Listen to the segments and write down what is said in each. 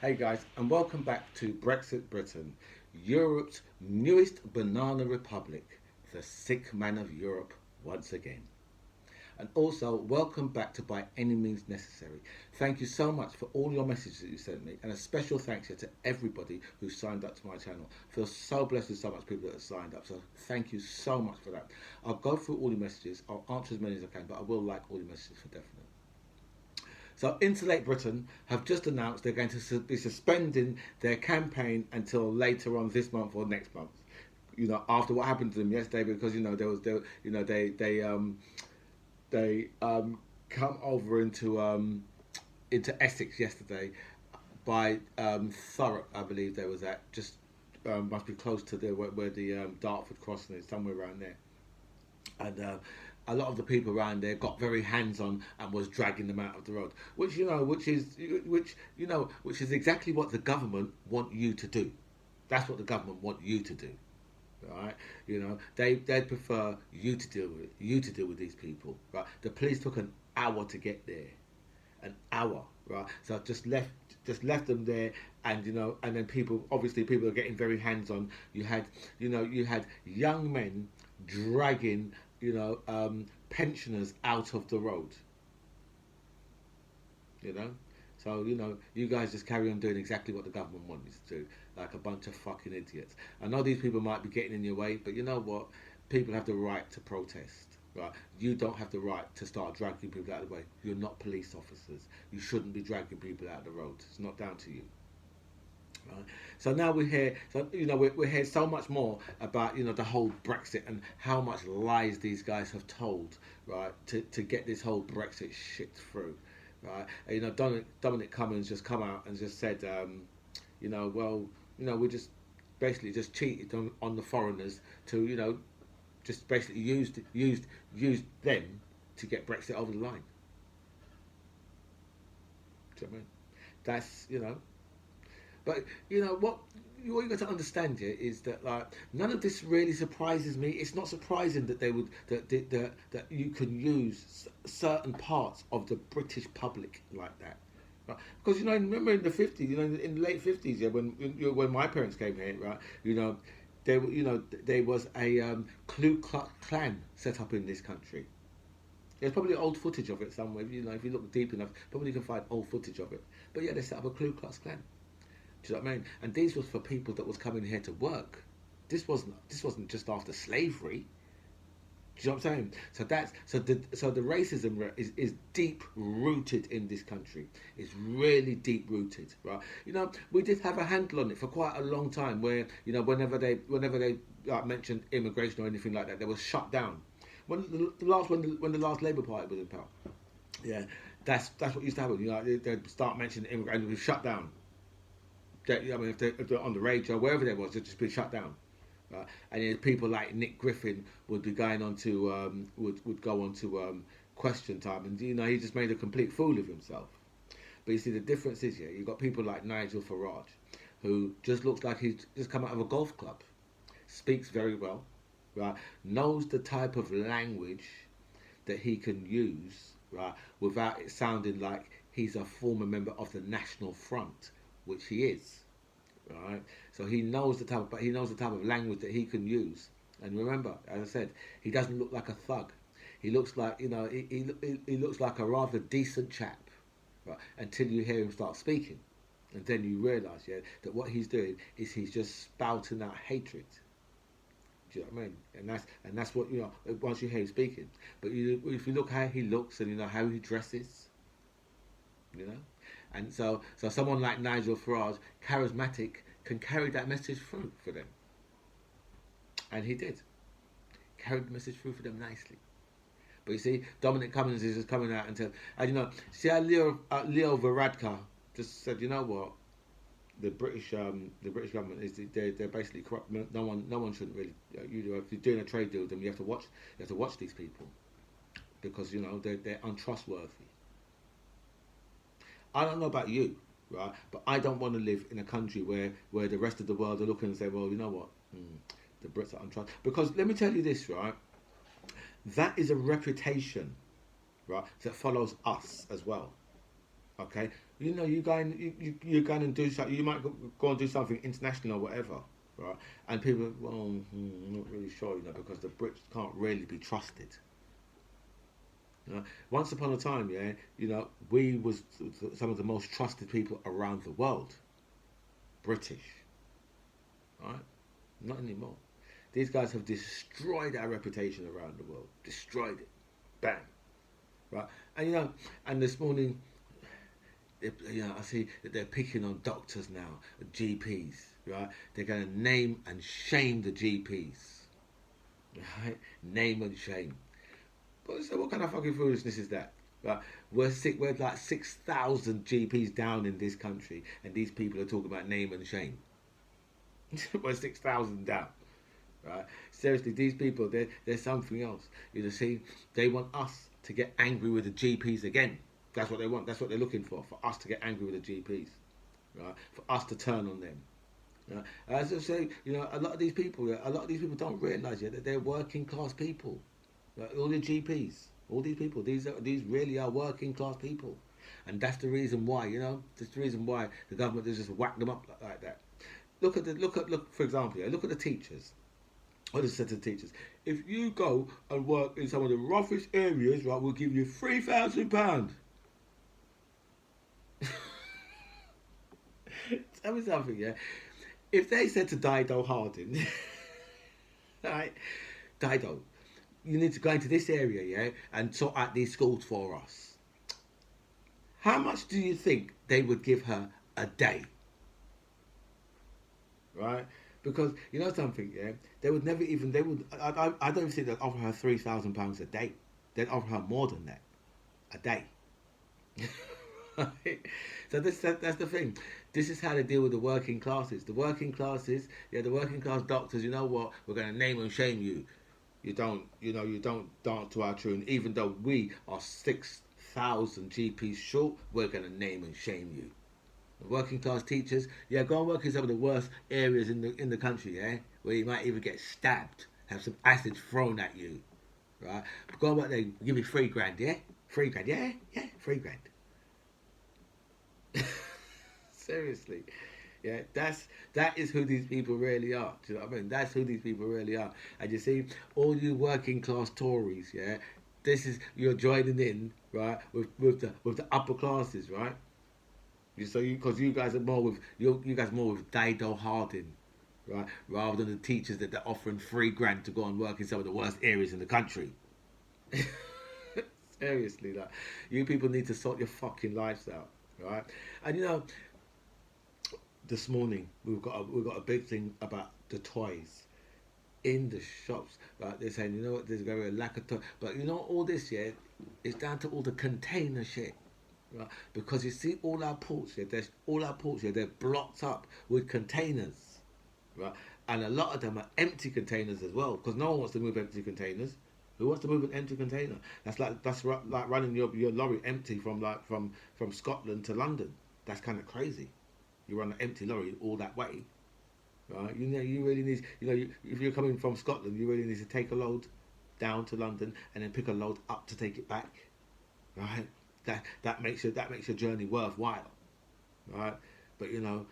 Hey guys, and welcome back to Brexit Britain, Europe's newest banana republic, the sick man of Europe once again. And also, welcome back to By Any Means Necessary. Thank you so much for all your messages that you sent me, and a special thanks here to everybody who signed up to my channel. I feel so blessed with so much people that have signed up, so thank you so much for that. I'll go through all your messages, I'll answer as many as I can, but I will like all your messages for definite. So Insulate Britain have just announced they're going to be suspending their campaign until later on this month or next month. After what happened to them yesterday, because they come over into Essex yesterday by Thurrock, I believe they was at. Just must be close to where the Dartford crossing is, somewhere around there. And a lot of the people around there got very hands-on and was dragging them out of the road, which is exactly what the government want you to do. That's what the government want you to do, right? They prefer you to deal with these people, right? The police took an hour to get there, an hour, right? So I just left them there, and and then people are getting very hands on. You had young men dragging pensioners out of the road. You know, so you guys just carry on doing exactly what the government wants you to do, like a bunch of fucking idiots. I know these people might be getting in your way, but you know what? People have the right to protest. Right, you don't have the right to start dragging people out of the way. You're not police officers. You shouldn't be dragging people out of the road. It's not down to you. Right? So now we're here. So we're here so much more about the whole Brexit and how much lies these guys have told, right, to get this whole Brexit shit through, right? And, Dominic Cummings just come out and just said, we just basically just cheated on the foreigners to just basically used them to get Brexit over the line. Do you know what I mean? That's But what you got to understand here is that like none of this really surprises me. It's not surprising that they would that you can use certain parts of the British public like that, right? Because remember in the 50s, in the late 50s, yeah, when my parents came here, right, there was a Ku Klux Klan set up in this country. There's probably old footage of it somewhere. If you look deep enough, probably you can find old footage of it. But yeah, they set up a Ku Klux Klan. Do you know what I mean? And these was for people that was coming here to work. This wasn't just after slavery. Do you know what I'm saying? So the racism is deep rooted in this country. It's really deep rooted, right? We did have a handle on it for quite a long time. Where whenever they mentioned immigration or anything like that, they was shut down. When the last Labour Party was in power, yeah, that's what used to happen. They'd start mentioning immigration, and we shut down. If they're on the radio, wherever they was, they'd just be shut down. And people like Nick Griffin would be going on to would go on to Question Time, and he just made a complete fool of himself. But you see, the difference is, yeah, you've got people like Nigel Farage, who just looks like he's just come out of a golf club, speaks very well, right? Knows the type of language that he can use, right, without it sounding like he's a former member of the National Front, which he is, right? So he knows the type of language that he can use. And remember, as I said, he doesn't look like a thug. He looks like he looks like a rather decent chap, right? Until you hear him start speaking, and then you realise, yeah, that what he's doing is he's just spouting out hatred. Do you know what I mean? And that's what once you hear him speaking. But if you look how he looks and how he dresses, you know. And so someone like Nigel Farage, charismatic, can carry that message through for them. And he did. Carried the message through for them nicely. But you see, Dominic Cummings is just coming out and telling, and see how Leo Varadkar just said, you know what, the British government is they're basically corrupt. No one shouldn't really. If you're doing a trade deal with them, you have to watch these people because they're untrustworthy. I don't know about you, right? But I don't want to live in a country where the rest of the world are looking and say, well, you know what, the Brits are untrustworthy. Because let me tell you this, right? That is a reputation, right, that follows us as well. Okay, You know, you go and do something. You might go and do something international or whatever, right? And people, well, I'm not really sure, you know, because the Brits can't really be trusted. You know? Once upon a time, yeah, you know, we was some of the most trusted people around the world, British, right? Not anymore. These guys have destroyed our reputation around the world. Destroyed it. Bang. Right. And you know, and this morning, you know, I see that they're picking on doctors now, GPs. Right. They're going to name and shame the GPs. Right. Name and shame. But so what kind of fucking foolishness is that? Right. We're sick. We're like 6,000 GPs down in this country, and these people are talking about name and shame. We're 6,000 down. Right? Seriously, these people, they're something else. You know, see, they want us to get angry with the GPs again. That's what they want. That's what they're looking for us to get angry with the GPs, right? For us to turn on them. Right? As I say, you know, a lot of these people don't realise yet that they're working class people. Right? All the GPs, all these people, these really are working class people, and that's the reason why, you know, that's the reason why the government has just whacked them up like that. Look for example, yeah, look at the teachers. I just said to the teachers, if you go and work in some of the roughest areas, right, we'll give you £3,000. Tell me something, yeah. If they said to Dido Harding, right, Dido, you need to go into this area, yeah, and sort out these schools for us. How much do you think they would give her a day? Right? Because you know something, yeah, they would never even they would. I don't think they'd offer her £3,000 a day. They'd offer her more than that, a day. Right? So that's the thing. This is how they deal with the working classes. The working classes, yeah, the working class doctors. You know what? We're going to name and shame you. You don't dance to our tune. Even though we are 6,000 GPs short, we're going to name and shame you. Working class teachers, yeah, go and work in some of the worst areas in the country, yeah, where you might even get stabbed, have some acid thrown at you, right? Go and work there, give me 3 grand, yeah, 3 grand, yeah, 3 grand. Seriously, yeah, that is who these people really are. Do you know what I mean? That's who these people really are. And you see, all you working class Tories, yeah, this is you're joining in, right, with the upper classes, right? So because you guys are more with you guys more with Dido Harding, right? Rather than the teachers that they're offering 3 grand to go and work in some of the worst areas in the country. Seriously, like you people need to sort your fucking lives out, right? And you know, this morning we've got a big thing about the toys in the shops, right? They're saying, you know what, there's going to be a lack of toys, but you know all this, yeah, it's down to all the container shit. Right? Because you see all our ports here, they're blocked up with containers, right? And a lot of them are empty containers as well, because no one wants to move empty containers. Who wants to move an empty container? Like running your lorry empty from Scotland to London. That's kind of crazy. You run an empty lorry all that way, right? You know you really need if you're coming from Scotland, you really need to take a load down to London and then pick a load up to take it back, right? That makes your journey worthwhile, right? But no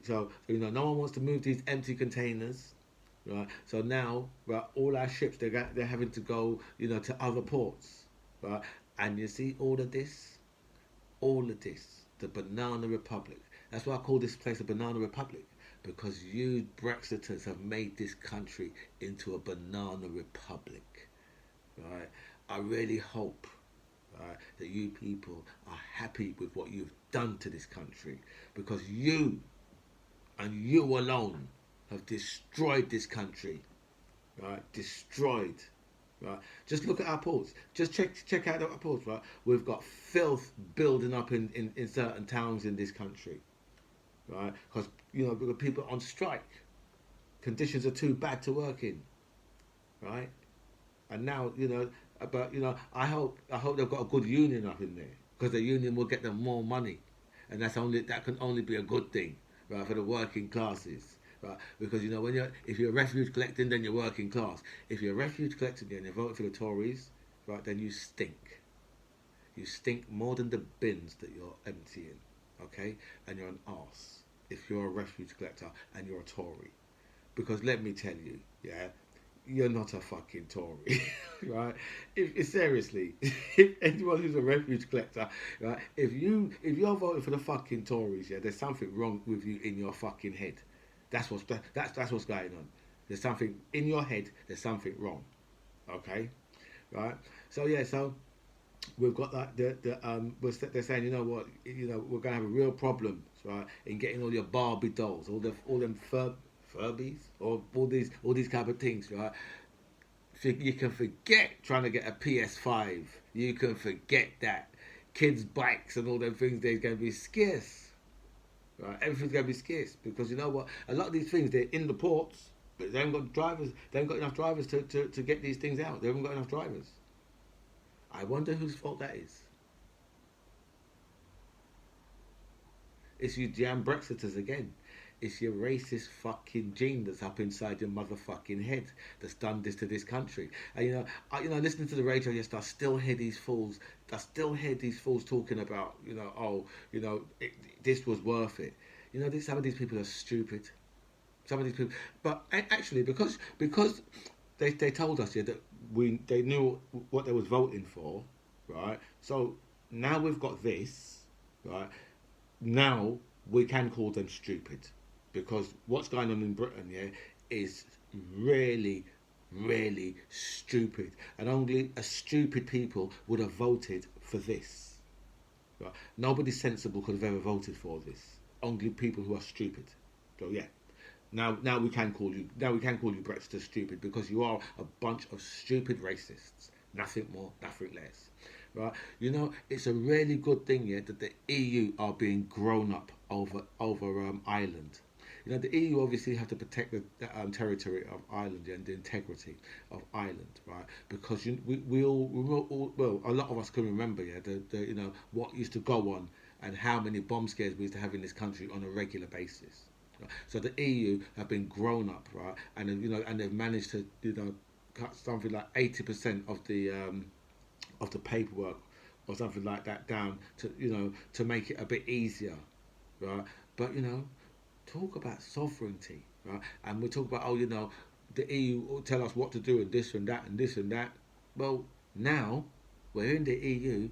one wants to move these empty containers, right? So now, right, all our ships they're having to go, to other ports, right? And you see all of this, the Banana Republic. That's why I call this place a Banana Republic, because you Brexiters have made this country into a Banana Republic, right? I really hope that you people are happy with what you've done to this country, because you and you alone have destroyed this country, right? Destroyed, right? Just look at our ports. Just check out our ports, right? We've got filth building up in certain towns in this country, right? Because we've got people on strike. Conditions are too bad to work in, right? And now, but I hope they've got a good union up in there, because the union will get them more money, and that can only be a good thing, right, for the working classes, right? Because if you're refuge collecting, then you're working class. If you're refuge collecting and you're voting for the Tories, right, then you stink. You stink more than the bins that you're emptying. okay, and you're an arse if you're a refuge collector and you're a Tory. Because let me tell you, yeah, you're not a fucking Tory, right? If seriously, if anyone who's a refuge collector, right, if you're voting for the fucking Tories, yeah, there's something wrong with you in your fucking head. That's what's going on. There's something in your head. There's something wrong. Okay, right? So yeah, so we've got that they're saying, you know what, we're gonna have a real problem, right, in getting all your Barbie dolls, all them Furbies, or all these kind of things, right? You can forget trying to get a PS5. You can forget that. Kids bikes and all them things, they're going to be scarce, right? Everything's going to be scarce because you know what, a lot of these things, they're in the ports, but they haven't got drivers. They haven't got enough drivers to get these things out. They haven't got enough drivers. I wonder whose fault that is. It's you damn Brexiters again. It's your racist fucking gene that's up inside your motherfucking head that's done this to this country. And listening to the radio yesterday, I still hear these fools. I still hear these fools talking about, this was worth it. Some of these people are stupid. Some of these people, but actually, because they told us, yeah, that they knew what they was voting for, right? So now we've got this, right? Now we can call them stupid because what's going on in Britain, yeah, is really, really stupid, and only a stupid people would have voted for this. Right? Nobody sensible could have ever voted for this. Only people who are stupid. So yeah. Now we can call you Brexiters stupid because you are a bunch of stupid racists. Nothing more, nothing less. Right? It's a really good thing, yeah, that the EU are being grown up over Ireland. The EU obviously have to protect the territory of Ireland, and the integrity of Ireland, right? Because we all, well, a lot of us can remember, yeah, what used to go on and how many bomb scares we used to have in this country on a regular basis. Right? So the EU have been grown up, right, and and they've managed to cut something like 80% of the paperwork or something like that down to make it a bit easier, right? But talk about sovereignty, right? And we talk about the EU will tell us what to do and this and that and this and that. Well, now we're in the EU,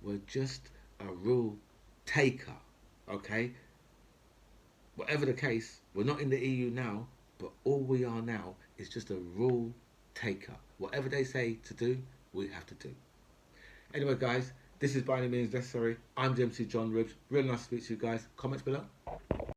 we're just a rule taker, okay? Whatever the case, we're not in the EU now, but all we are now is just a rule taker. Whatever they say to do, we have to do. Anyway, guys, this is By Any Means Necessary. I'm the MC John Ribs. Real nice to speak to you guys. Comments below.